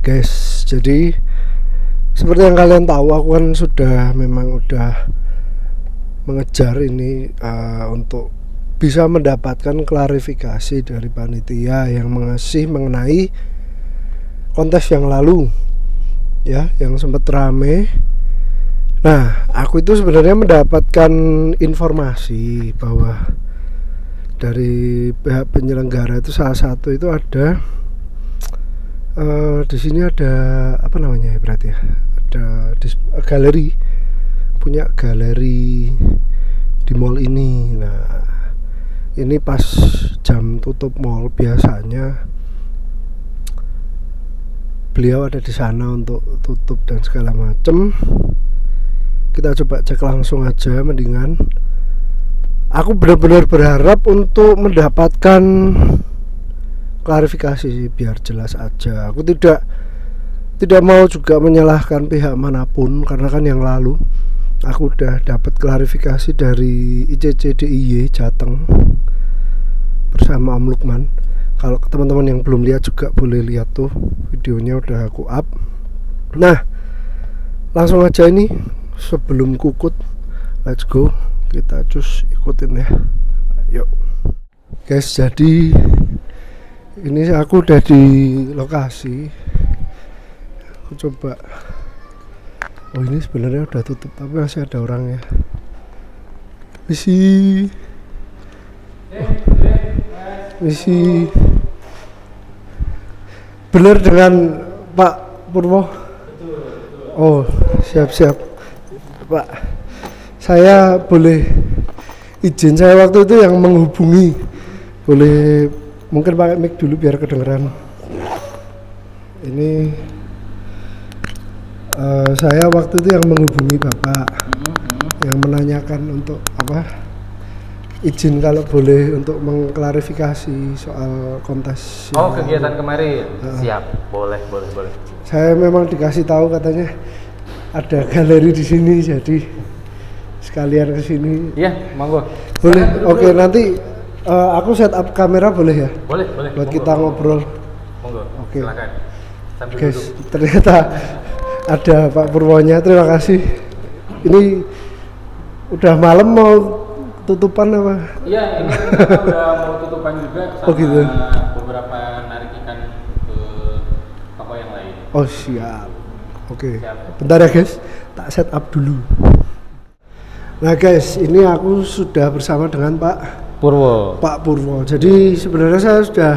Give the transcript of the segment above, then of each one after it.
Guys, jadi seperti yang kalian tahu, aku kan memang udah mengejar ini untuk bisa mendapatkan klarifikasi dari panitia yang mengasih mengenai kontes yang lalu ya, yang sempat rame. Nah, aku itu sebenarnya mendapatkan informasi bahwa dari pihak penyelenggara itu salah satu itu ada di sini ada apa namanya ya, berarti ya ada galeri, punya galeri di mall ini. Nah, ini pas jam tutup mall biasanya beliau ada di sana untuk tutup dan segala macem. Kita coba cek langsung aja, mendingan. Aku benar-benar berharap untuk mendapatkan klarifikasi sih, biar jelas aja. Aku tidak mau juga menyalahkan pihak manapun, karena kan yang lalu aku udah dapat klarifikasi dari ICC DIY Jateng bersama Om Lukman. Kalau teman-teman yang belum lihat juga boleh lihat tuh, videonya udah aku up. Nah, langsung aja ini sebelum kukut, let's go, kita cus ikutin ya. Yuk guys, jadi ini aku udah di lokasi. Aku coba, oh ini sebenarnya udah tutup tapi masih ada orang ya. Misi bener dengan Pak Purwo? Oh, siap Pak, saya boleh izin, saya waktu itu yang menghubungi, boleh mungkin pakai mic dulu biar kedengeran. Ini saya waktu itu yang menghubungi Bapak, yang menanyakan untuk apa, izin kalau boleh untuk mengklarifikasi soal kontes. Oh, kegiatan kemarin. Siap, boleh. Saya memang dikasih tahu katanya ada galeri di sini, jadi sekalian ke sini. Iya, monggo. Boleh. Oke, nanti aku set up kamera boleh ya? Boleh. Buat kita ngobrol. Monggo. Oke. Silakan. Sambil Guys, duduk. ternyata ada Pak Purwonya. Terima kasih. Ini udah malam, mau tutupan apa? Iya, ini kita udah mau tutupan juga sama gitu. beberapa narik ikan ke toko yang lain. Oh, siap. Oke. Siap. Bentar ya guys, tak set up dulu. Nah guys, ini aku sudah bersama dengan Pak Purwo. Jadi sebenarnya saya sudah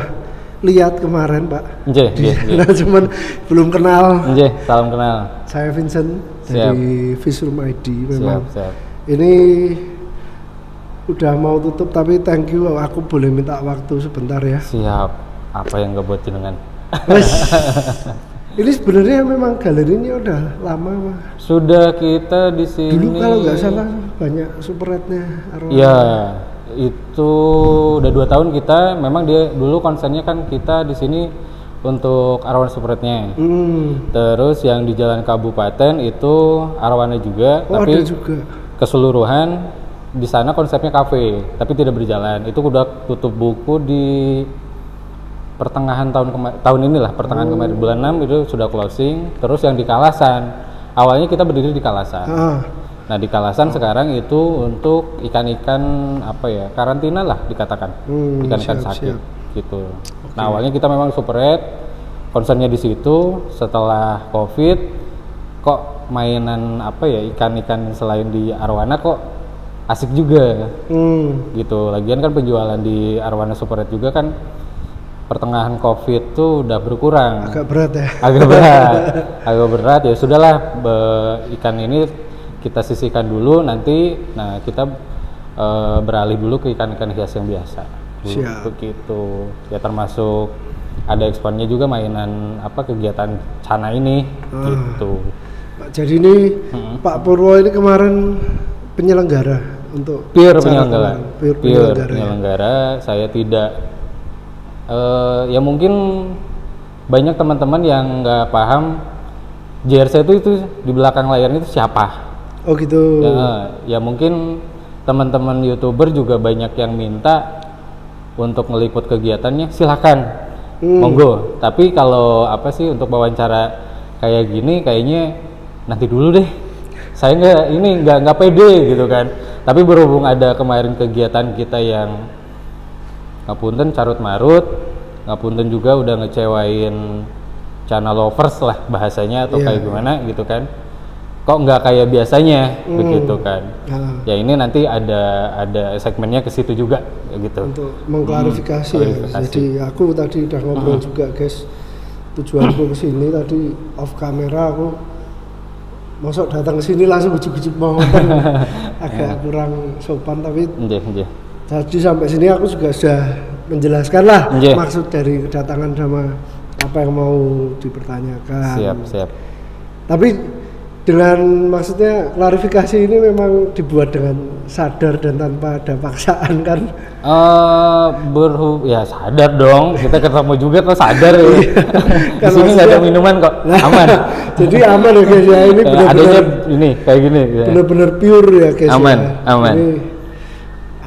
lihat kemarin Pak. Nah, cuman belum kenal. Salam kenal. Saya Vincent dari Visroom ID. Memang Siap. ini udah mau tutup, tapi thank you, aku boleh minta waktu sebentar ya. Siap. Apa yang gak buat jenengan? Ini sebenarnya memang galerinya udah lama Pak. Sudah kita di sini. Dulu kalau nggak salah banyak superretnya Arwana. Iya, itu udah 2 tahun kita. Memang dia dulu konsennya kan kita di sini untuk Arwana superretnya. Terus yang di Jalan Kabupaten itu Arwana juga, tapi ada juga. Keseluruhan di sana konsepnya kafe, tapi tidak berjalan. Itu udah tutup buku di pertengahan tahun inilah, pertengahan kemarin bulan 6 itu sudah closing. Terus yang di Kalasan, awalnya kita berdiri di Kalasan. Nah, di Kalasan sekarang itu untuk ikan-ikan apa ya, karantina lah dikatakan, ikan-ikan sakit gitu. Nah, awalnya kita memang superret, konsennya di situ. Setelah COVID, kok mainan apa ya, ikan-ikan selain di Arwana kok asik juga gitu. Lagian kan penjualan di Arwana superret juga kan pertengahan COVID tuh udah berkurang. Agak berat ya. Agak berat ya. Sudahlah, ikan ini kita sisihkan dulu nanti. Nah, kita beralih dulu ke ikan-ikan hias yang biasa. Siap. Begitu. Ya, termasuk ada ekspannya juga mainan apa, kegiatan Cana ini gitu. Jadi ini Pak Purwo ini kemarin penyelenggara untuk pure penyelenggara. Ya. Saya tidak ya mungkin banyak teman-teman yang nggak paham JRC itu di belakang layar itu siapa. Oh gitu. Ya mungkin teman-teman YouTuber juga banyak yang minta untuk ngeliput kegiatannya, silakan. monggo. Tapi kalau apa sih untuk wawancara kayak gini kayaknya nanti dulu deh. Saya nggak pede gitu kan. Tapi berhubung ada kemarin kegiatan kita yang ngapunten carut marut, ngapunten juga udah ngecewain channel lovers lah bahasanya atau kayak gimana gitu kan. Kok nggak kayak biasanya begitu kan. Ya ini nanti ada segmennya ke situ juga gitu. Untuk mengklarifikasi ya. Jadi aku tadi udah ngobrol juga guys. Tujuanku kesini tadi off kamera aku masuk datang ke sini langsung ujuk-ujuk mau ngomong agak kurang sopan tapi tadi sampai sini aku juga sudah menjelaskan lah maksud dari kedatangan sama apa yang mau dipertanyakan. Siap. Tapi dengan maksudnya klarifikasi ini memang dibuat dengan sadar dan tanpa ada paksaan kan? Ya sadar dong, kita ketemu juga kok sadar ya. Di sini nggak ada minuman kok, aman. Jadi aman ya guys ya, ini benar-benar ini kayak gini. Benar-benar pure ya guys. Aman. Ini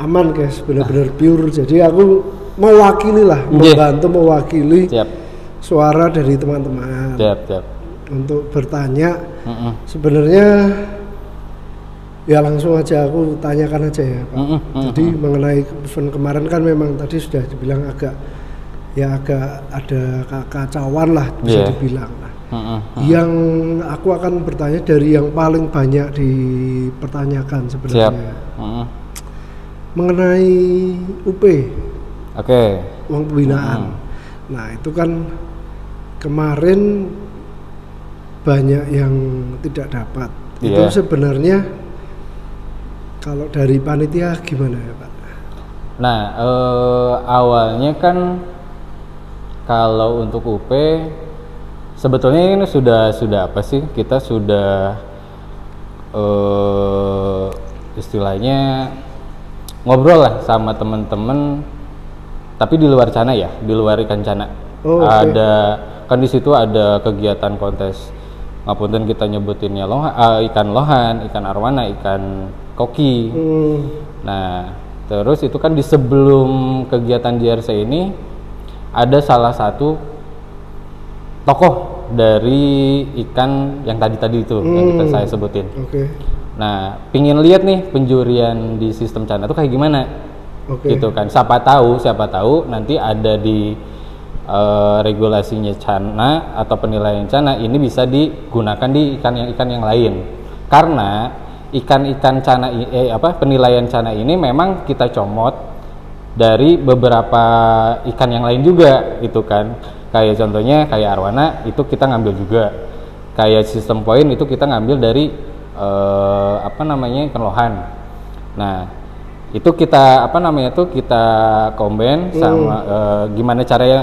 aman guys, benar-benar pure. Jadi aku mewakili lah, membantu mewakili suara dari teman-teman. Siap. Untuk bertanya, sebenarnya ya langsung aja aku tanyakan aja ya Pak. Jadi mengenai event kemarin kan memang tadi sudah dibilang agak ada kekacauan lah bisa dibilang lah. Yang aku akan bertanya dari yang paling banyak dipertanyakan sebenarnya mengenai UP, uang pembinaan. Nah itu kan kemarin banyak yang tidak dapat. Itu sebenarnya kalau dari panitia gimana ya Pak? Nah awalnya kan kalau untuk UP sebetulnya ini sudah apa sih, kita sudah istilahnya ngobrol lah sama teman-teman, tapi di luar Cana ya, di luar Ikan Cana. Ada kan di situ ada kegiatan kontes, ngapunten kita nyebutinnya ikan lohan, ikan arwana, ikan koki. Nah terus itu kan di sebelum kegiatan JRC ini ada salah satu tokoh dari ikan yang tadi itu yang saya sebutin. Nah pingin lihat nih penjurian di sistem Cana itu kayak gimana gitu kan. Siapa tahu nanti ada di regulasinya Cana atau penilaian Cana ini bisa digunakan di ikan yang lain, karena ikan Cana penilaian Cana ini memang kita comot dari beberapa ikan yang lain juga gitu kan. Kayak contohnya kayak arwana itu kita ngambil juga, kayak sistem poin itu kita ngambil dari ikan lohan. Nah itu kita kita combine sama gimana caranya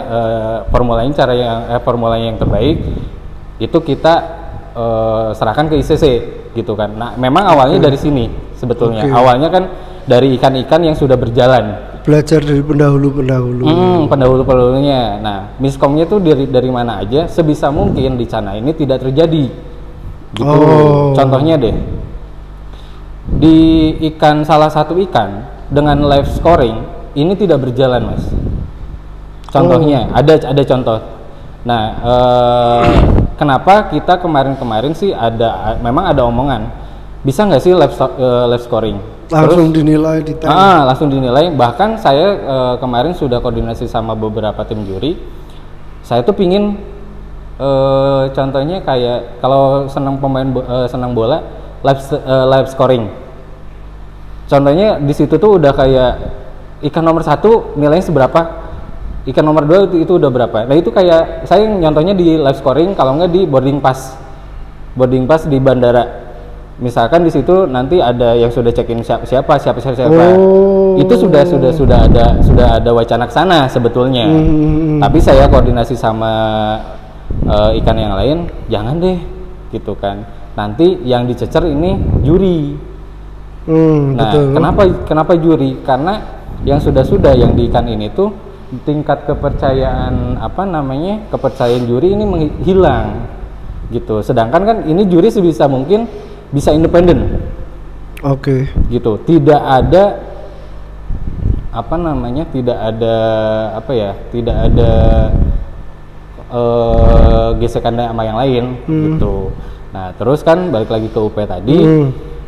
formulanya yang terbaik itu kita serahkan ke ICC gitu kan. Nah memang awalnya dari sini sebetulnya. Awalnya kan dari ikan-ikan yang sudah berjalan, belajar dari pendahulunya. Nah miskomnya tuh dari mana aja sebisa mungkin di Cana ini tidak terjadi gitu. Contohnya deh, di salah satu ikan dengan live scoring ini tidak berjalan mas. Contohnya ada contoh. Nah kenapa kita kemarin sih memang ada omongan bisa nggak sih live scoring langsung dinilai di langsung dinilai. Bahkan saya kemarin sudah koordinasi sama beberapa tim juri. Saya tuh pingin contohnya kayak kalau senang bola live scoring. Contohnya di situ tuh udah kayak ikan nomor 1 nilainya seberapa, ikan nomor 2 itu udah berapa. Nah itu kayak saya nyontohnya di live scoring, kalau nggak di boarding pass di bandara. Misalkan di situ nanti ada yang sudah check-in siapa. Itu sudah ada wacana ke sana sebetulnya. Tapi saya koordinasi sama ikan yang lain, jangan deh gitu kan. Nanti yang dicecer ini juri. Nah, betul. Kenapa juri? Karena yang sudah yang di ikan ini tuh tingkat kepercayaan kepercayaan juri ini menghilang gitu. Sedangkan kan ini juri sebisa mungkin bisa independen. Gitu. Tidak ada tidak ada gesekan sama yang lain gitu. Nah terus kan balik lagi ke UP tadi.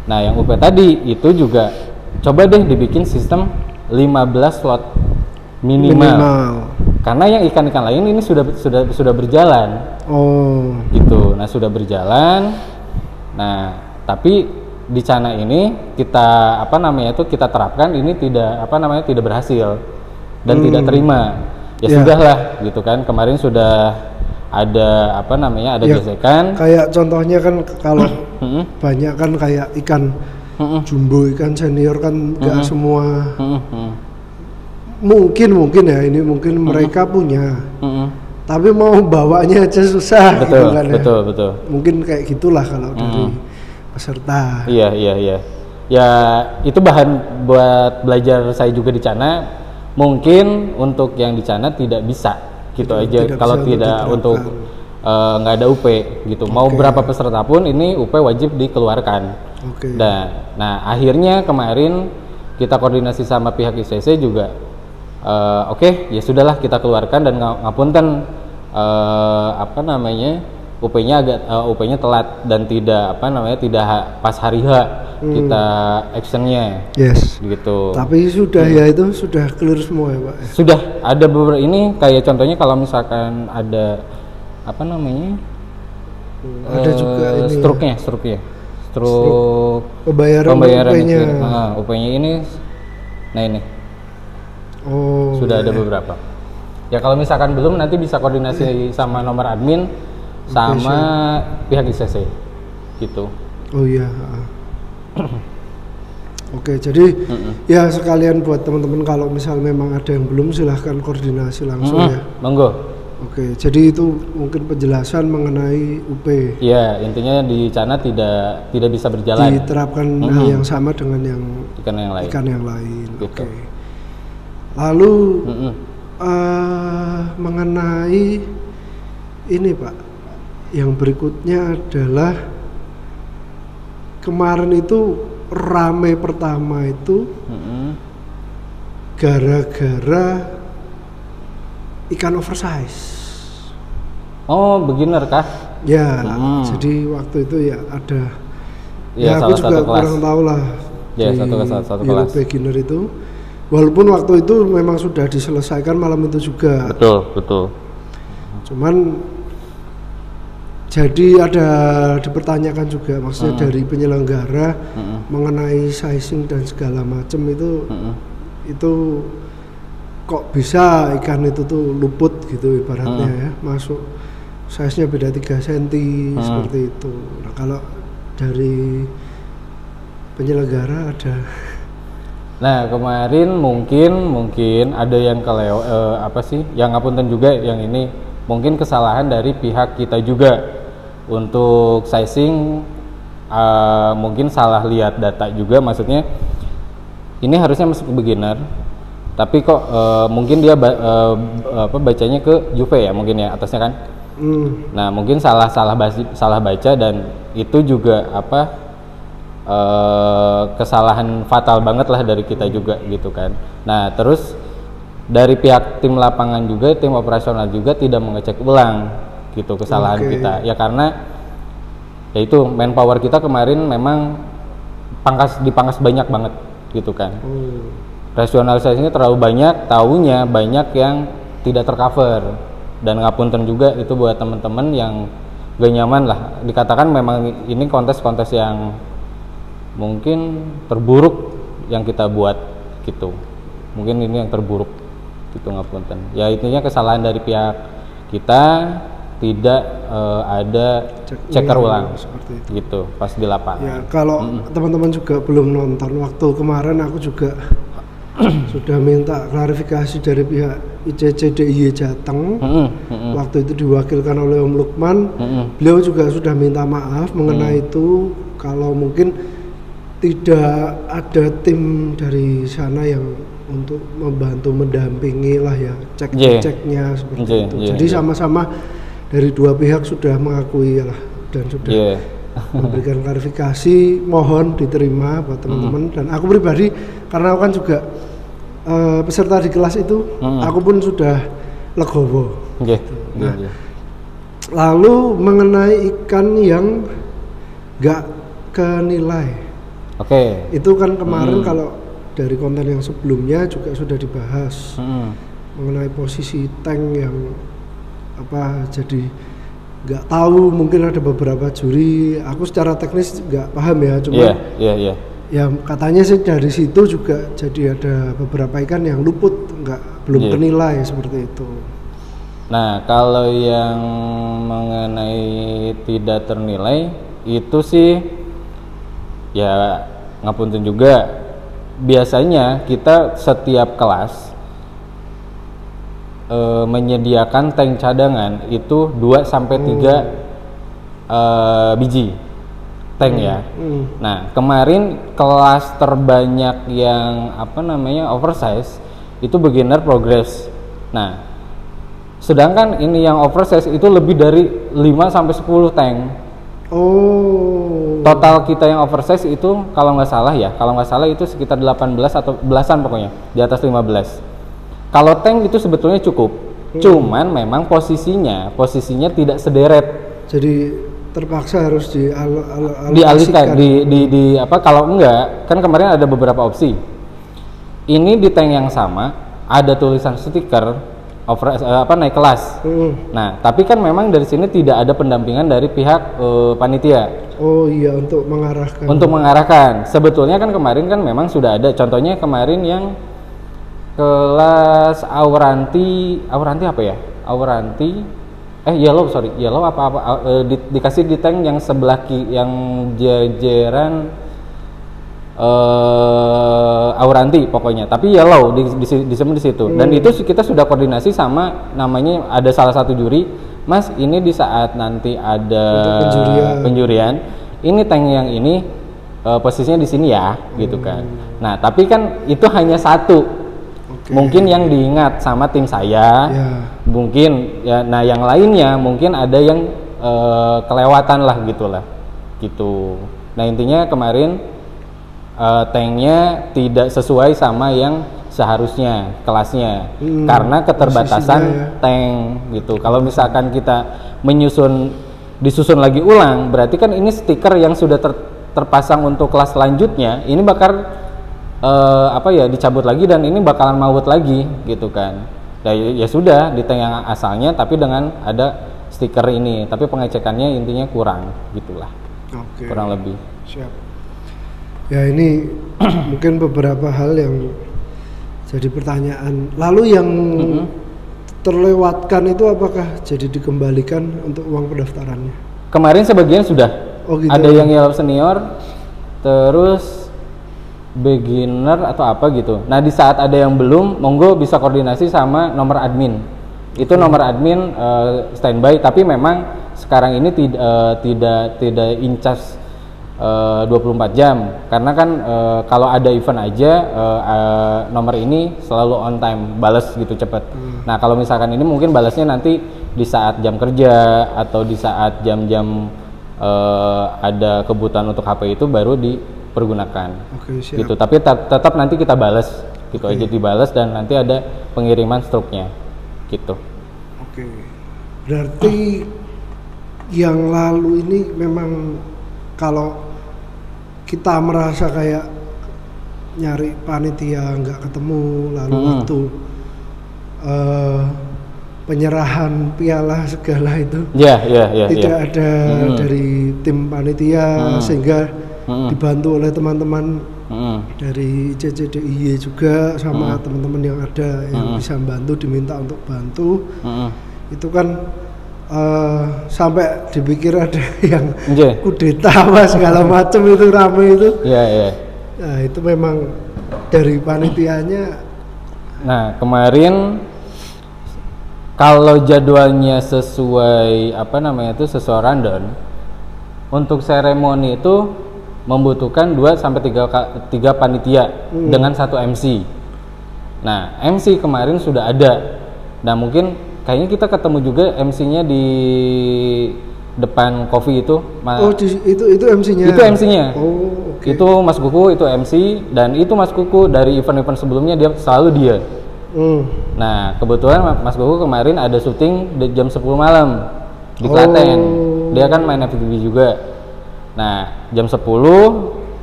Nah yang UP tadi itu juga coba deh dibikin sistem 15 slot minimal. Karena yang ikan-ikan lain ini sudah berjalan. Gitu. Nah sudah berjalan. Nah tapi di Cana ini kita kita terapkan ini tidak berhasil dan tidak terima. Ya sudahlah gitu kan, kemarin sudah ada ada gesekan. Kayak contohnya kan kalau banyak kan kayak ikan jumbo, ikan senior kan nggak semua. Mungkin ya ini mungkin mereka punya. Tapi mau bawanya aja susah. Betul, gitu kan, betul. Mungkin kayak gitulah kalau dari peserta. Iya. Ya itu bahan buat belajar saya juga di Cana. Mungkin untuk yang di Cana tidak bisa gitu aja kalau tidak untuk nggak ada UP gitu. Mau berapa peserta pun ini UP wajib dikeluarkan. Nah akhirnya kemarin kita koordinasi sama pihak ICC juga. Ya sudahlah kita keluarkan dan ngapunten UP-nya telat dan tidak tidak pas hari H kita actionnya. Gitu. Tapi sudah ya itu sudah clear semua ya Pak. Sudah ada beberapa ini kayak contohnya kalau misalkan ada ada juga ini struknya pembayaran UP-nya. UP-nya ini ini sudah ada beberapa. Ya kalau misalkan belum nanti bisa koordinasi sama nomor admin sama pihak ICC gitu. Jadi ya sekalian buat teman-teman kalau misal memang ada yang belum silahkan koordinasi langsung ya. Monggo. Jadi itu mungkin penjelasan mengenai UP. Ya intinya di Cana tidak bisa berjalan. Diterapkan hal yang sama dengan yang ikan yang lain. Gitu. Lalu mengenai ini Pak, yang berikutnya adalah kemarin itu rame pertama itu gara-gara ikan oversize. Beginner kah? Ya, jadi waktu itu ya ada. Ya aku juga kurang tahu lah. Ya satu kelas. Beginner itu. Walaupun waktu itu memang sudah diselesaikan malam itu juga. Betul. Cuman jadi ada dipertanyakan juga maksudnya dari penyelenggara mengenai sizing dan segala macam itu kok bisa ikan itu tuh luput gitu ibaratnya ya, masuk size-nya beda 3 cm seperti itu. Nah kalau dari penyelenggara ada. Nah kemarin mungkin ada yang yang ngapunten juga yang ini mungkin kesalahan dari pihak kita juga untuk sizing, mungkin salah lihat data juga, maksudnya ini harusnya masuk ke beginner tapi kok mungkin dia bacanya ke Juve ya mungkin ya atasnya kan. Nah mungkin salah baca dan itu juga kesalahan fatal banget lah dari kita juga gitu kan. Nah terus dari pihak tim lapangan juga, tim operasional juga tidak mengecek ulang gitu kesalahan kita ya, karena yaitu manpower kita kemarin memang dipangkas banyak banget gitu kan. Rasionalisasinya terlalu banyak, taunya banyak yang tidak tercover dan ngapunten juga itu buat teman-teman yang gak nyaman lah, dikatakan memang ini kontes-kontes yang mungkin terburuk yang kita buat gitu, mungkin ini yang terburuk gitu, ngapunten ya. Intinya kesalahan dari pihak kita tidak ada checker ulang seperti itu gitu pas di lapangan ya. Kalau teman-teman juga belum nonton, waktu kemarin aku juga sudah minta klarifikasi dari pihak ICC DIY Jateng. Waktu itu diwakilkan oleh Om Lukman. Beliau juga sudah minta maaf mengenai itu, kalau mungkin tidak ada tim dari sana yang untuk membantu mendampingi lah ya, ceknya seperti itu. Jadi sama-sama dari dua pihak sudah mengakui lah dan sudah memberikan klarifikasi, mohon diterima buat teman-teman. Dan aku pribadi, karena aku kan juga peserta di kelas itu, aku pun sudah legowo. Lalu mengenai ikan yang nggak kenilai. Oke. Itu kan kemarin kalau dari konten yang sebelumnya juga sudah dibahas mengenai posisi tank yang apa, jadi nggak tahu, mungkin ada beberapa juri. Aku secara teknis nggak paham ya, cuma ya katanya sih dari situ juga jadi ada beberapa ikan yang luput, belum kenilai seperti itu. Nah, kalau yang mengenai tidak ternilai itu sih ya ngapunten juga. Biasanya kita setiap kelas menyediakan tank cadangan itu 2 sampai 3 biji tank ya. Nah, kemarin kelas terbanyak yang oversize itu beginner progress. Nah, sedangkan ini yang oversize itu lebih dari 5 sampai 10 tank. Total kita yang oversize itu kalau nggak salah itu sekitar 18 atau belasan, pokoknya di atas 15. Kalau tank itu sebetulnya cukup. Cuman memang posisinya tidak sederet. Jadi terpaksa harus dialihkan di kalau enggak, kan kemarin ada beberapa opsi. Ini di tank yang sama ada tulisan stiker naik kelas. Nah, tapi kan memang dari sini tidak ada pendampingan dari pihak panitia. Oh iya, untuk mengarahkan. Untuk mengarahkan. Sebetulnya kan kemarin kan memang sudah ada. Contohnya kemarin yang kelas Auranti apa ya? Yellow dikasih di tank yang sebelah yang jajaran Auranti pokoknya, tapi yellow di situ. Dan itu kita sudah koordinasi sama, namanya ada salah satu juri, Mas, ini di saat nanti ada penjurian, ini tank yang ini posisinya di sini ya, gitu kan. Nah, tapi kan itu hanya satu. Mungkin yang diingat sama tim saya, mungkin ya. Nah, yang lainnya mungkin ada yang kelewatan lah gitu. Nah, intinya kemarin tanknya tidak sesuai sama yang seharusnya kelasnya, karena keterbatasan tank gitu. Kalau misalkan kita disusun lagi ulang, berarti kan ini stiker yang sudah terpasang untuk kelas selanjutnya ini bakal dicabut lagi, dan ini bakalan maut lagi gitu kan. Ya sudah di tank yang asalnya tapi dengan ada stiker ini, tapi pengecekannya intinya kurang gitulah. Kurang lebih. Siap. Ya, ini mungkin beberapa hal yang jadi pertanyaan. Lalu yang terlewatkan itu apakah jadi dikembalikan untuk uang pendaftarannya? Kemarin sebagian sudah. Gitu. Ada yang yellow senior, terus beginner atau apa gitu. Nah, di saat ada yang belum, monggo bisa koordinasi sama nomor admin. Itu nomor admin standby, tapi memang sekarang ini tidak in charge 24 jam, karena kan kalau ada event aja nomor ini selalu on time, balas gitu cepet. Nah, kalau misalkan ini mungkin balasnya nanti di saat jam kerja atau di saat jam-jam ada kebutuhan untuk HP itu baru dipergunakan. Gitu. Tapi tetap nanti kita balas gitu aja, dibalas, dan nanti ada pengiriman struknya gitu. Berarti yang lalu ini memang kalau kita merasa kayak nyari panitia nggak ketemu, lalu waktu penyerahan piala segala itu tidak ada dari tim panitia, sehingga dibantu oleh teman-teman dari ICCDIY juga sama teman-teman yang ada yang bisa bantu, diminta untuk bantu. Itu kan sampai dipikir ada yang kudeta apa segala macam, itu rame itu. Nah, itu memang dari panitianya. Nah, kemarin kalau jadwalnya sesuai sesuai rundown, untuk seremoni itu membutuhkan 2 sampai 3 panitia dengan 1 MC. Nah, MC kemarin sudah ada. Nah, mungkin kayaknya kita ketemu juga MC-nya di depan kopi itu. Itu MC-nya. Itu MC-nya. Itu Mas Kuku, itu MC, dan itu Mas Kuku dari event-event sebelumnya selalu dia. Nah, kebetulan Mas Kuku kemarin ada syuting di jam 10 malam. di Klaten. Dia kan main FPV juga. Nah, jam 10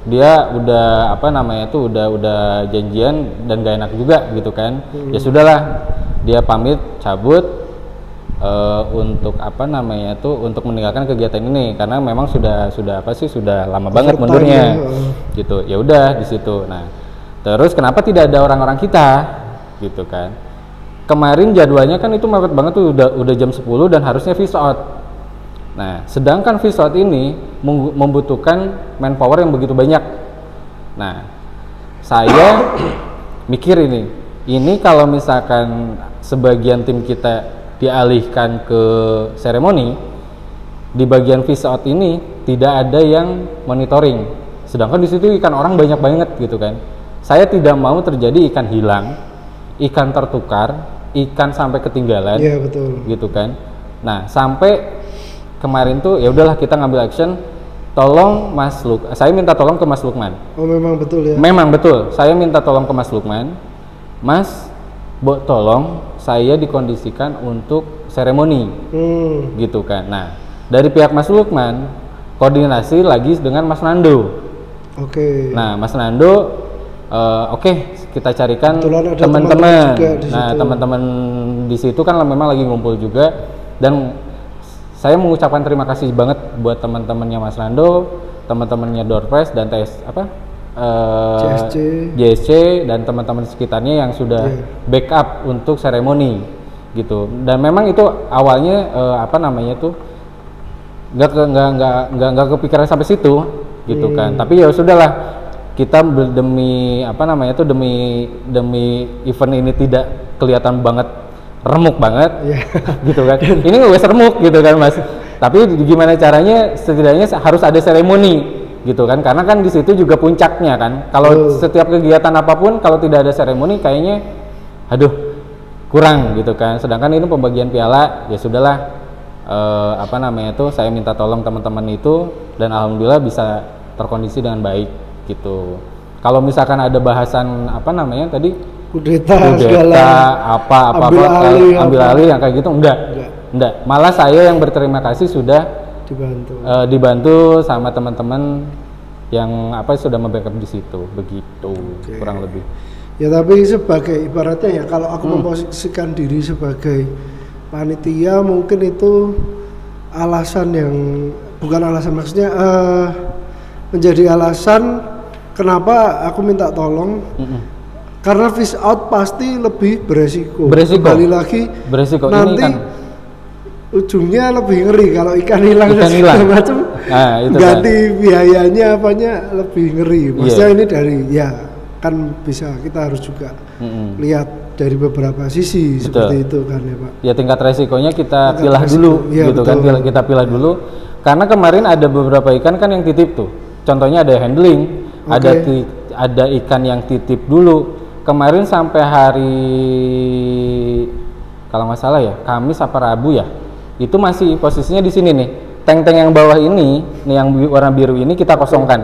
dia udah apa namanya tuh udah janjian dan gak enak juga gitu kan. Ya sudahlah, dia pamit cabut untuk apa namanya tuh untuk meninggalkan kegiatan ini karena memang sudah apa sih sudah lama banget mundurnya gitu. Ya udah di situ. Nah, terus kenapa tidak ada orang-orang kita gitu kan? Kemarin jadwalnya kan itu mepet banget tuh udah jam 10 dan harusnya fish out. Nah, sedangkan fish out ini membutuhkan manpower yang begitu banyak. Nah, saya mikir ini kalau misalkan sebagian tim kita dialihkan ke seremoni, di bagian fish out ini tidak ada yang monitoring. Sedangkan di situ ikan orang banyak banget gitu kan. Saya tidak mau terjadi ikan hilang, ikan tertukar, ikan sampai ketinggalan. Iya, betul. Gitu kan. Nah, sampai kemarin tuh ya udahlah kita ngambil action, tolong saya minta tolong ke Mas Lukman. Oh, memang betul ya? Memang betul, saya minta tolong ke Mas Lukman, Mas, tolong saya dikondisikan untuk seremoni, gitu kan. Nah, dari pihak Mas Lukman koordinasi lagi dengan Mas Nando. Oke. Nah, Mas Nando, oke, kita carikan teman-teman. Nah, teman-teman di situ kan memang lagi ngumpul juga dan saya mengucapkan terima kasih banget buat teman-temannya Mas Nando, teman-temannya Doorpress dan JSC dan teman-teman sekitarnya yang sudah backup untuk seremoni gitu. Dan memang itu awalnya apa namanya tuh nggak kepikiran sampai situ gitu kan. Tapi ya sudahlah, kita demi apa namanya tuh demi event ini tidak kelihatan banget remuk banget, gitu kan. Ini nggak remuk gitu kan Mas. Tapi gimana caranya setidaknya harus ada seremoni gitu kan. Karena kan di situ juga puncaknya kan. Kalau setiap kegiatan apapun kalau tidak ada seremoni kayaknya aduh kurang gitu kan. Sedangkan ini pembagian piala ya sudahlah apa namanya tuh saya minta tolong teman-teman itu dan alhamdulillah bisa terkondisi dengan baik gitu. Kalau misalkan ada bahasan apa namanya tadi kudeta ambil alih yang kayak gitu enggak. Malah saya yang berterima kasih sudah dibantu sama teman-teman yang apa sudah membackup di situ begitu. Kurang lebih ya. Tapi sebagai ibaratnya ya kalau aku memposisikan diri sebagai panitia mungkin itu alasan yang bukan alasan, maksudnya menjadi alasan kenapa aku minta tolong. Karena fish out pasti lebih beresiko. Kembali lagi beresiko. Nanti ini kan ujungnya lebih ngeri kalau ikan hilang segala macam. Ganti biayanya apanya lebih ngeri. Maksudnya ini dari ya kan bisa kita harus juga lihat dari beberapa sisi. Seperti itu kan ya Pak. Ya tingkat resikonya kita pilah dulu gitu kan. Kita pilah dulu karena kemarin ada beberapa ikan kan yang titip tuh. Contohnya ada handling, ada ikan yang titip dulu. Kemarin sampai hari kalau nggak salah ya Kamis apa Rabu ya, itu masih posisinya di sini nih. Tank-tank yang bawah ini, nih yang warna biru ini kita kosongkan.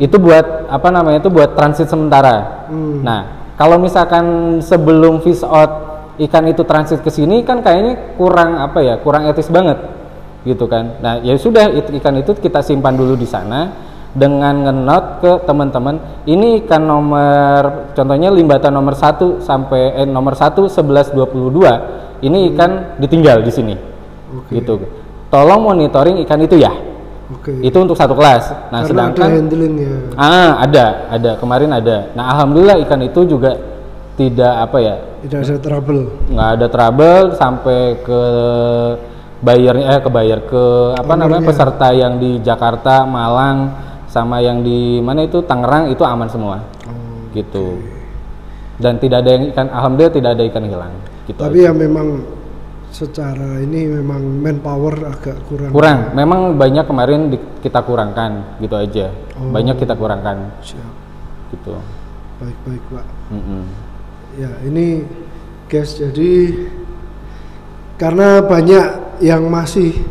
Itu buat apa namanya itu buat transit sementara. Nah, kalau misalkan sebelum fish out ikan itu transit ke sini kan kayaknya kurang apa ya, kurang etis banget gitu kan. Nah, ya sudah ikan itu kita simpan dulu di sana. Dengan nge-note ke teman-teman ini ikan nomor contohnya limbatan nomor 1 sampai nomor 1 1122 ini ikan ditinggal di sini gitu. Tolong monitoring ikan itu ya. Itu untuk satu kelas. Nah, karena sedangkan ada handling ya. Ada kemarin ada. Nah, alhamdulillah ikan itu juga tidak apa ya, tidak ada trouble. Nggak ada trouble sampai ke bayarnya ke apa namanya peserta yang di Jakarta, Malang sama yang di mana itu Tangerang itu aman semua. Gitu. Dan tidak ada yang ikan, alhamdulillah tidak ada ikan hilang gitu. Tapi ya memang secara ini memang manpower agak kurang. Memang banyak kemarin kita kurangkan gitu aja. Banyak kita kurangkan. Siap. Gitu. Baik Pak. Ya ini guys, jadi karena banyak yang masih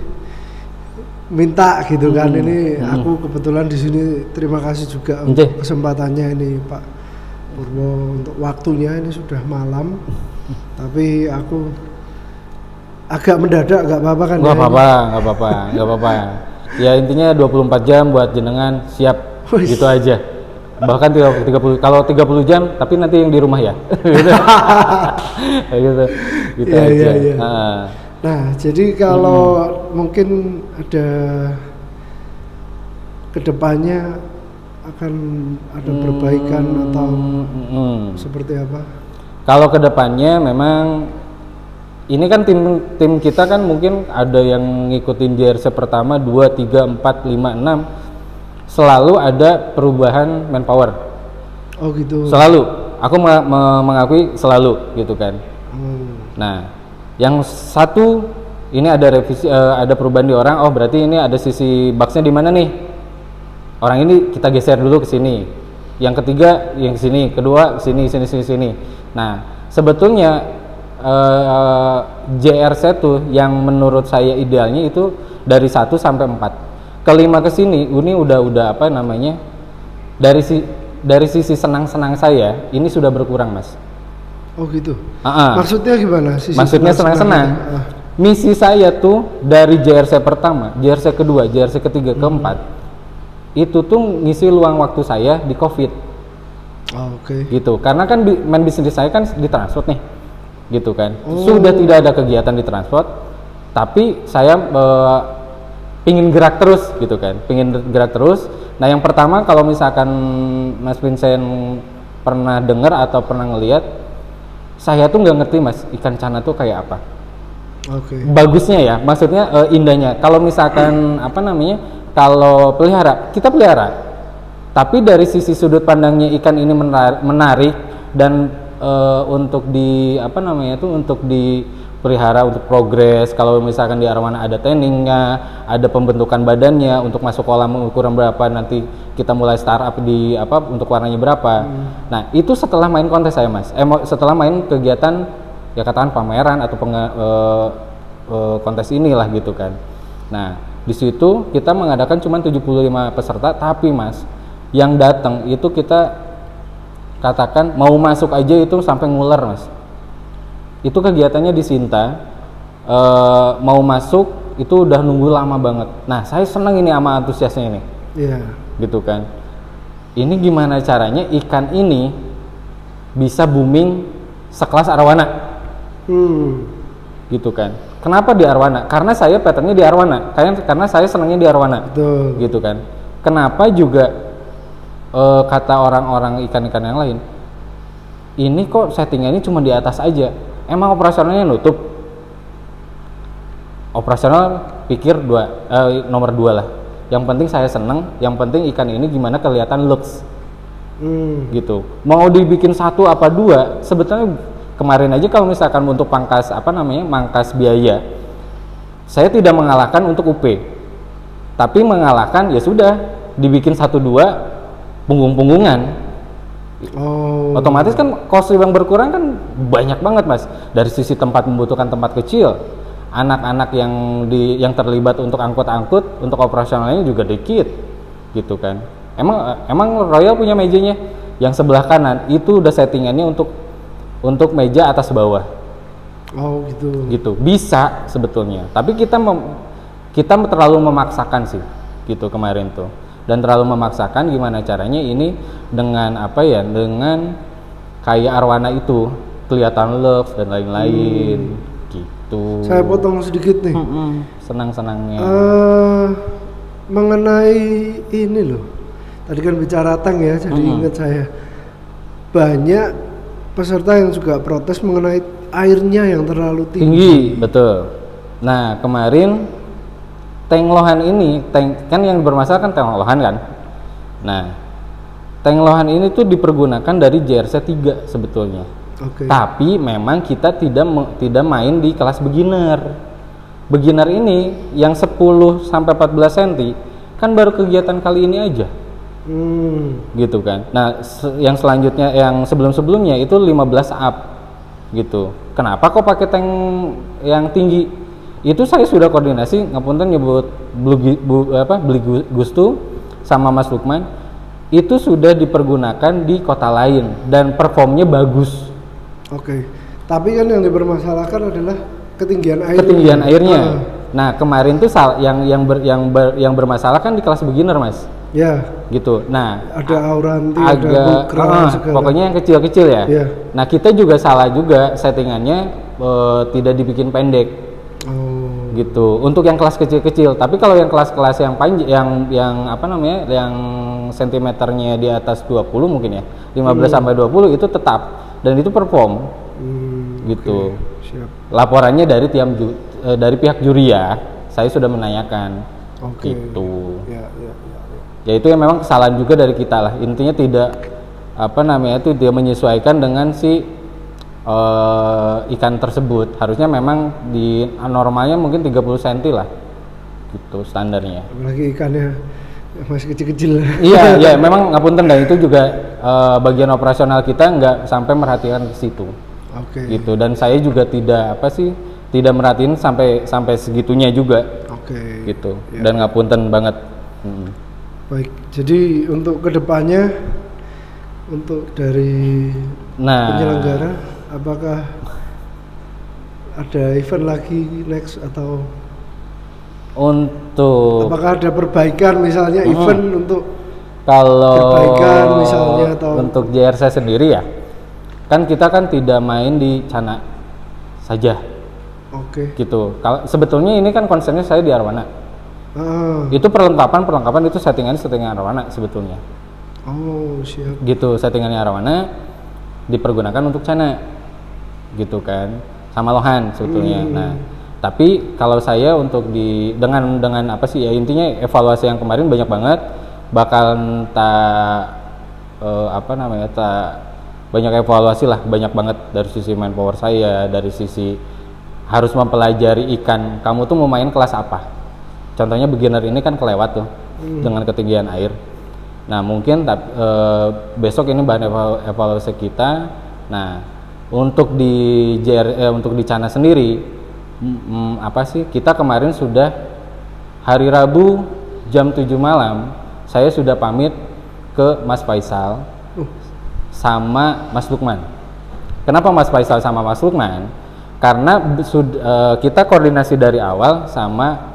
minta gitu kan, ini aku kebetulan di sini terima kasih juga untuk kesempatannya ini Pak Purwo untuk waktunya. Ini sudah malam tapi aku agak mendadak nggak apa-apa kan? Nggak apa-apa. Ya intinya 24 jam buat jenengan siap. Gitu aja. Bahkan 30 kalau 30 jam tapi nanti yang di rumah ya. gitu. Gitu ya, aja. Ya. Nah, jadi kalau mungkin ada kedepannya akan ada perbaikan atau seperti apa? Kalau kedepannya memang ini kan tim kita kan mungkin ada yang ngikutin JRC pertama 2, 3, 4, 5, 6 selalu ada perubahan manpower. Oh gitu. Selalu. Aku mengakui selalu gitu kan. Nah, yang satu ini ada revisi, ada perubahan di orang. Oh berarti ini ada sisi bugsnya di mana nih? Orang ini kita geser dulu ke sini. Yang ketiga yang sini, kedua sini. Nah, sebetulnya JRC tuh yang menurut saya idealnya itu dari 1 sampai 4. Kelima ke sini ini udah apa namanya? Dari sisi senang-senang saya ini sudah berkurang, Mas. Oh gitu. Maksudnya gimana? Maksudnya senang-senang. Misi saya tuh dari JRC pertama, JRC kedua, JRC ketiga, keempat itu tuh ngisi luang waktu saya di COVID. Oke. Gitu. Karena kan main bisnis saya kan di transport nih. Gitu kan. Sudah tidak ada kegiatan di transport, tapi saya pingin gerak terus gitu kan. Nah, yang pertama kalau misalkan Mas Vincent pernah dengar atau pernah ngelihat, saya tuh nggak ngerti Mas, ikan cana tuh kayak apa. Oke. Bagusnya ya, maksudnya indahnya. Kalau misalkan apa namanya, kalau kita pelihara, tapi dari sisi sudut pandangnya ikan ini menarik dan untuk untuk dipelihara untuk progres. Kalau misalkan di arwana ada trainingnya, ada pembentukan badannya, untuk masuk kolam ukuran berapa, nanti kita mulai startup di untuk warnanya berapa. Nah itu setelah main kontes saya Mas, setelah main kegiatan ya katakan pameran atau kontes inilah gitu kan. Nah di situ kita mengadakan cuma 75 peserta, tapi Mas yang datang itu kita katakan mau masuk aja itu sampai nguler Mas. Itu kegiatannya di Sinta, mau masuk itu udah nunggu lama banget. Nah saya senang ini sama antusiasnya ini. Iya. Gitu kan. Ini gimana caranya ikan ini bisa booming sekelas arwana? Gitu kan. Kenapa di arwana? Karena saya patternnya di arwana. Karena saya senangnya di arwana. Betul. Gitu kan. Kenapa juga kata orang-orang ikan-ikan yang lain, ini kok settingannya cuma di atas aja, emang operasionalnya nutup? Operasional pikir nomor 2 lah. Yang penting saya seneng, yang penting ikan ini gimana kelihatan looks. Gitu. Mau dibikin 1 apa 2, sebetulnya kemarin aja kalau misalkan untuk mangkas biaya, saya tidak mengalahkan untuk UP, tapi mengalahkan ya sudah dibikin 1-2 punggung-punggungan. Otomatis kan cost yang berkurang kan banyak banget Mas. Dari sisi tempat membutuhkan tempat kecil, anak-anak yang terlibat untuk angkut-angkut, untuk operasionalnya juga dikit, gitu kan. Emang Royal punya mejanya yang sebelah kanan itu udah settingannya untuk meja atas bawah. Oh gitu. Gitu bisa sebetulnya, tapi kita terlalu memaksakan sih, gitu kemarin tuh. Dan terlalu memaksakan gimana caranya ini dengan dengan kayak arwana itu kelihatan love dan lain-lain gitu. Saya potong sedikit nih. Senang-senangnya mengenai ini loh, tadi kan bicara tank ya, jadi ingat saya banyak peserta yang juga protes mengenai airnya yang terlalu tinggi. Betul. Nah kemarin tank lohan ini, kan yang bermasalah kan tank lohan kan. Nah, tank lohan ini tuh dipergunakan dari JRC 3 sebetulnya. Tapi memang kita tidak main di kelas beginner. Beginner ini yang 10 sampai 14 cm kan baru kegiatan kali ini aja. Gitu kan. Nah, yang selanjutnya yang sebelum-sebelumnya itu 15 up. Gitu. Kenapa kok pakai tank yang tinggi? Itu saya sudah koordinasi, ngapunten nyebut beli Gustu sama Mas Lukman, itu sudah dipergunakan di kota lain dan performnya bagus. Tapi kan yang dipermasalahkan adalah ketinggian airnya. Nah, kemarin tuh yang bermasalah kan di kelas beginner, Mas. Ya. Gitu. Nah, ada auranti, agak pokoknya yang kecil-kecil ya. Ya. Nah, kita juga salah juga settingannya tidak dibikin pendek. Oh. Gitu. Untuk yang kelas kecil-kecil. Tapi kalau yang kelas-kelas yang panjang yang apa namanya? Yang sentimeternya di atas 20 mungkin ya. 15 sampai 20 itu tetap dan itu perform. Gitu. Okay. Siap. Laporannya dari dari pihak juri ya, saya sudah menanyakan. Gitu. Ya itu yang memang kesalahan juga dari kita lah. Intinya tidak itu dia menyesuaikan dengan si ikan tersebut. Harusnya memang di normalnya mungkin 30 cm lah, gitu standarnya. Apalagi ikannya masih kecil-kecil. Iya, memang ngapunten, dan itu juga bagian operasional kita nggak sampai merhatikan ke situ. Gitu. Dan saya juga tidak merhatiin sampai segitunya juga. Gitu. Dan ngapunten banget. Baik, jadi untuk kedepannya untuk dari penyelenggara, apakah ada event lagi next atau apakah ada perbaikan misalnya event untuk perbaikan misalnya atau untuk JRC sendiri ya? Kan kita tidak main di Cana saja. Gitu. Kalau sebetulnya ini kan konsennya saya di Arwana. Itu perlengkapan itu settingan Arwana sebetulnya. Siap. Gitu, settingannya Arwana dipergunakan untuk Cana, gitu kan, sama Lohan sebetulnya. Nah, tapi kalau saya untuk dengan ya intinya evaluasi yang kemarin banyak banget, bakalan banyak evaluasi lah, banyak banget dari sisi manpower saya, dari sisi harus mempelajari ikan. Kamu tuh mau main kelas apa? Contohnya beginner ini kan kelewat tuh dengan ketinggian air. Nah, mungkin besok ini bahan evaluasi kita. Nah, untuk di Cana sendiri kita kemarin sudah hari Rabu jam 7 malam saya sudah pamit ke Mas Faisal sama Mas Lukman. Kenapa Mas Faisal sama Mas Lukman? Karena kita koordinasi dari awal sama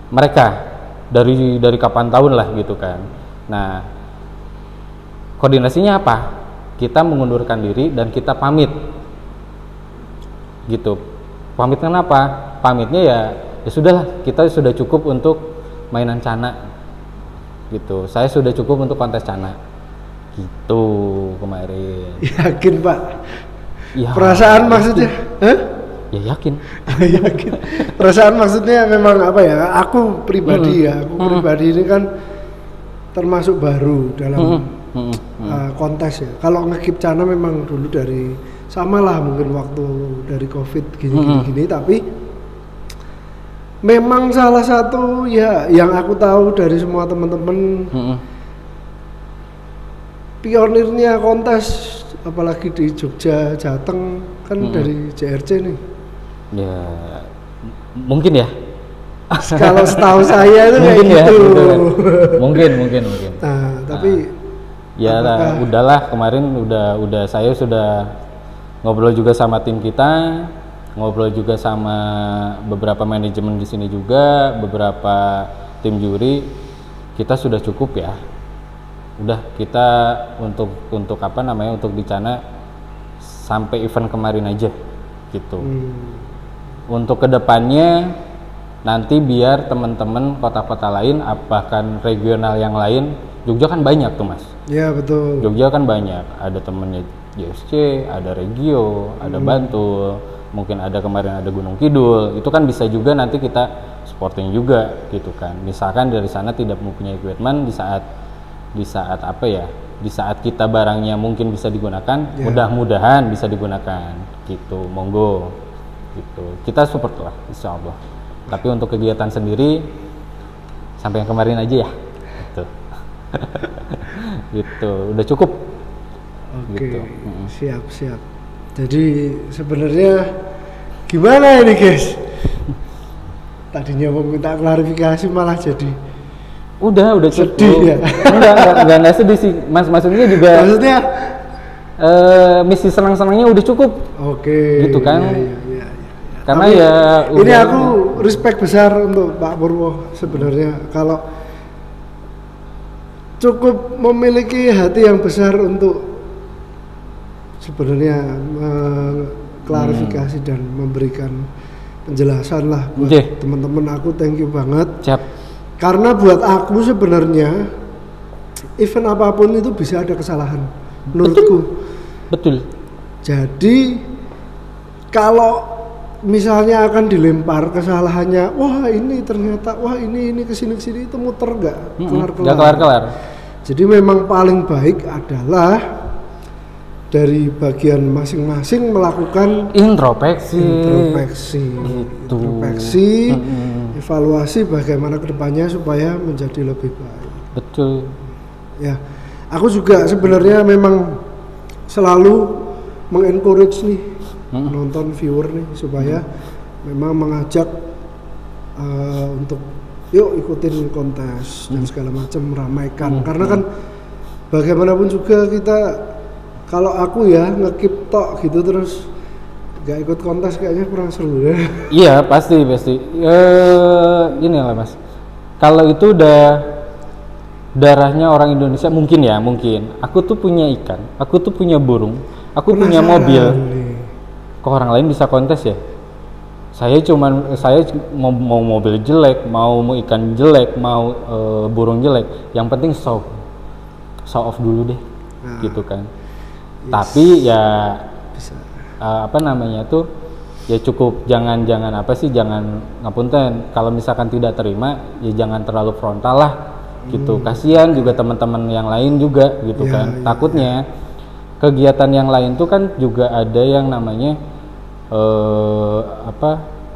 mereka dari kapan tahun lah gitu kan. Nah, koordinasinya apa? Kita mengundurkan diri dan kita pamit. Gitu. Pamit kenapa? Pamitnya ya sudahlah, kita sudah cukup untuk mainan Cana. Gitu. Saya sudah cukup untuk kontes Cana. Gitu kemarin. Yakin, Pak? Ya, perasaan maksudnya? Ya yakin. Yakin. Perasaan maksudnya memang aku pribadi pribadi ini kan termasuk baru dalam kontes ya. Kalau nge-keep Cana memang dulu dari samalah mungkin waktu dari Covid gini, tapi memang salah satu ya yang aku tahu dari semua teman-teman pionirnya kontes apalagi di Jogja, Jateng kan dari JRC nih. Ya, mungkin ya. Kalau setahu saya itu mungkin kayak gitu. Mungkin. Nah, tapi ya udahlah, kemarin udah saya sudah ngobrol juga sama tim kita, ngobrol juga sama beberapa manajemen di sini juga, beberapa tim juri. Kita sudah cukup ya. Udah kita untuk untuk di Cana sampai event kemarin aja gitu. Untuk kedepannya nanti biar teman-teman kota-kota lain, bahkan regional yang lain, Jogja kan banyak tuh Mas. Iya betul. Jogja kan banyak, ada temennya JSC, ada Regio, ada Bantul, mungkin ada kemarin ada Gunung Kidul. Itu kan bisa juga nanti kita supporting juga gitu kan. Misalkan dari sana tidak mempunyai equipment, di saat kita barangnya mungkin bisa digunakan, mudah-mudahan bisa digunakan gitu, monggo gitu. Kita support lah insya Allah. Tapi untuk kegiatan sendiri sampai yang kemarin aja ya gitu. Gitu, udah cukup. Oke, siap. Jadi sebenarnya gimana ini guys? Tadinya mau minta klarifikasi malah jadi udah cukup. Sedih ya? Enggak sedih sih Mas, maksudnya juga misi senang-senangnya udah cukup. Oke. Gitu kan. Iya. Karena tapi ya ini aku respect besar untuk Pak Purwo sebenarnya, kalau cukup memiliki hati yang besar untuk sebenarnya klarifikasi dan memberikan penjelasan lah buat teman-teman. Aku thank you banget. Siap. Karena buat aku sebenarnya event apapun itu bisa ada kesalahan menurutku. Betul. Jadi kalau misalnya akan dilempar kesalahannya, wah ini ternyata, wah ini kesini itu muter nggak kelar-kelar. Jadi memang paling baik adalah dari bagian masing-masing melakukan introspeksi, evaluasi bagaimana kedepannya supaya menjadi lebih baik. Betul. Ya, aku juga sebenarnya memang selalu mengencourage nih nonton viewer nih supaya memang mengajak untuk yuk ikutin kontes dan segala macam, ramaikan. Karena kan bagaimanapun juga kita, kalau aku ya ngekip tok gitu terus gak ikut kontes kayaknya kurang seru ya. Iya pasti. Ini lah Mas, kalau itu udah darahnya orang Indonesia, mungkin. Aku tuh punya ikan, aku tuh punya burung, aku punya mobil. Kok orang lain bisa kontes ya? Saya mau mobil jelek, mau ikan jelek, mau burung jelek. Yang penting show off dulu deh, gitu kan. Yes. Tapi ya bisa. Ya cukup jangan ngapunten. Kalau misalkan tidak terima, ya jangan terlalu frontal lah. Gitu, kasihan juga teman-teman yang lain juga gitu kan. Takutnya kegiatan yang lain tuh kan juga ada yang namanya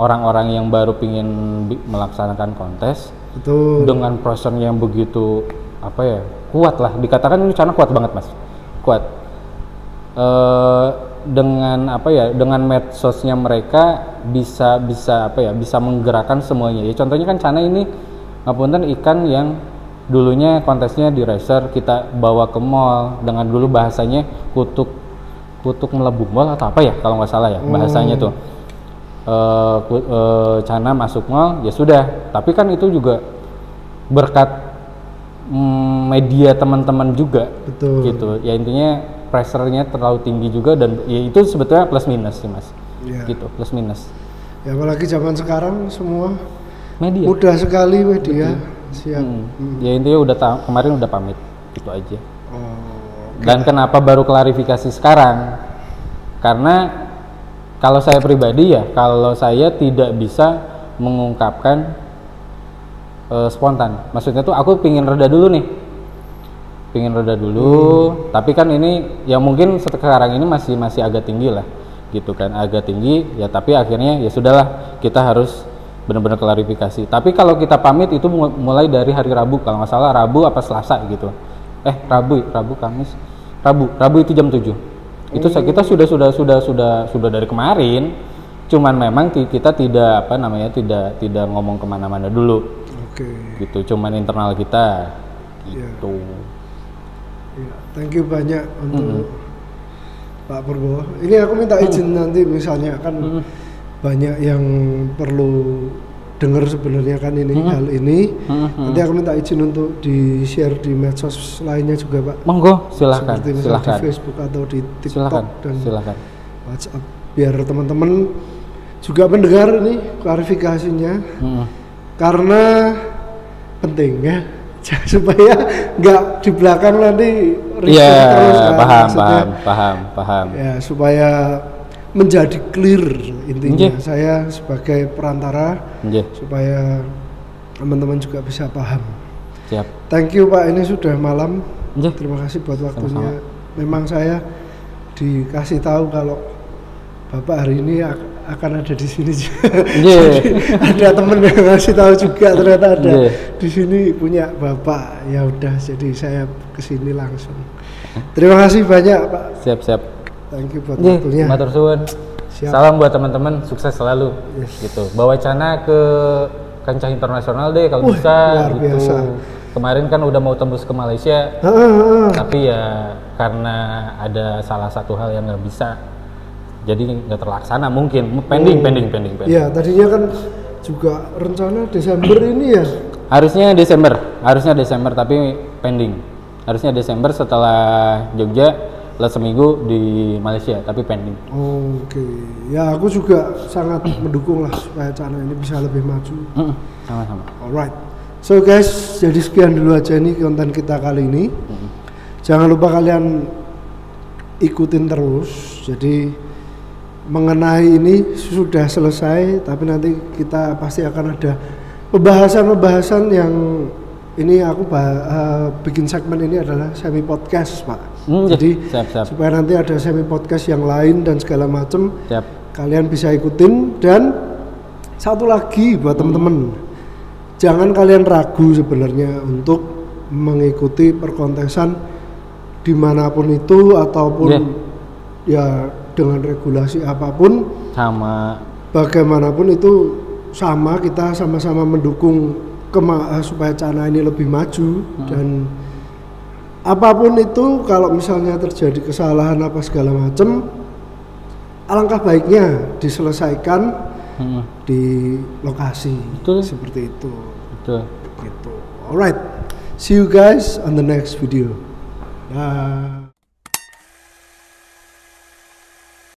orang-orang yang baru pingin melaksanakan kontes. Betul. Dengan pressure yang begitu kuat lah, dikatakan ini channel kuat banget Mas, kuat. Dengan medsosnya mereka bisa menggerakkan semuanya. Ya contohnya kan Cana ini ngapunten ikan yang dulunya kontesnya di racer, kita bawa ke mall dengan dulu bahasanya kutuk melebur mall atau apa ya kalau nggak salah ya bahasanya tuh. Cana masuk mall ya sudah, tapi kan itu juga berkat media teman-teman juga. Betul. Gitu ya, intinya pressure-nya terlalu tinggi juga, dan ya itu sebetulnya plus minus sih Mas. Gitu, plus minus ya, apalagi zaman sekarang semua media mudah sekali media. Siap. Ya intinya kemarin udah pamit gitu aja. Dan kenapa baru klarifikasi sekarang? Karena kalau saya pribadi ya, kalau saya tidak bisa mengungkapkan spontan. Maksudnya tuh aku pingin reda dulu. Tapi kan ini ya mungkin sekarang ini masih agak tinggi lah, gitu kan, agak tinggi ya. Tapi akhirnya ya sudahlah, kita harus benar-benar klarifikasi. Tapi kalau kita pamit itu mulai dari hari Rabu kalau nggak salah, Rabu apa Selasa gitu. Rabu Kamis. Rabu itu jam 7. Itu kita sudah dari kemarin. Cuman memang kita tidak tidak ngomong kemana-mana dulu. Gitu, cuman internal kita gitu. Thank you banyak untuk Pak Purwo. Ini aku minta izin nanti misalnya kan banyak yang perlu dengar sebenarnya kan ini hal ini. Nanti aku minta izin untuk di-share di medsos lainnya juga Pak. Monggo, silahkan. Seperti misalnya di Facebook atau di TikTok dan WhatsApp, biar teman-teman juga mendengar ini klarifikasinya. Karena penting ya, supaya nggak di belakang nanti terus kan. Paham. Ya, supaya menjadi clear intinya. Saya sebagai perantara supaya teman-teman juga bisa paham. Siap. Thank you Pak, ini sudah malam. Terima kasih buat waktunya. Sama-sama. Memang saya dikasih tahu kalau Bapak hari ini akan ada di sini. Jadi ada temen yang ngasih tahu juga ternyata ada di sini punya Bapak. Ya udah, jadi saya kesini langsung. Terima kasih banyak Pak. Siap. Thank you buat waktunya. Matur suwun. Salam buat teman-teman, sukses selalu. Gitu. Bawa Cana ke kancah internasional deh kalau bisa. Luar biasa. Kemarin kan udah mau tembus ke Malaysia, tapi ya karena ada salah satu hal yang nggak bisa, jadi nggak terlaksana mungkin, pending. Iya, tadinya kan juga rencana Desember ini ya. Harusnya Desember tapi pending. Harusnya Desember setelah Jogja, seminggu di Malaysia tapi pending. Oke. Ya aku juga sangat mendukung lah supaya Cana ini bisa lebih maju. Sama-sama. Alright. So guys, jadi sekian dulu aja nih konten kita kali ini. Jangan lupa kalian ikutin terus. Jadi mengenai ini sudah selesai, tapi nanti kita pasti akan ada pembahasan yang ini aku bikin segmen ini adalah semi podcast, Pak. Jadi siap. supaya nanti ada semi podcast yang lain dan segala macam, kalian bisa ikutin. Dan satu lagi buat teman-teman, jangan kalian ragu sebenarnya untuk mengikuti perkontesan dimanapun itu ataupun ya dengan regulasi apapun, sama bagaimanapun itu sama, kita sama-sama mendukung supaya Cana ini lebih maju. Dan apapun itu, kalau misalnya terjadi kesalahan apa segala macam, alangkah baiknya diselesaikan di lokasi. Betul. Seperti itu. Betul. Gitu. Alright, see you guys on the next video. Bye.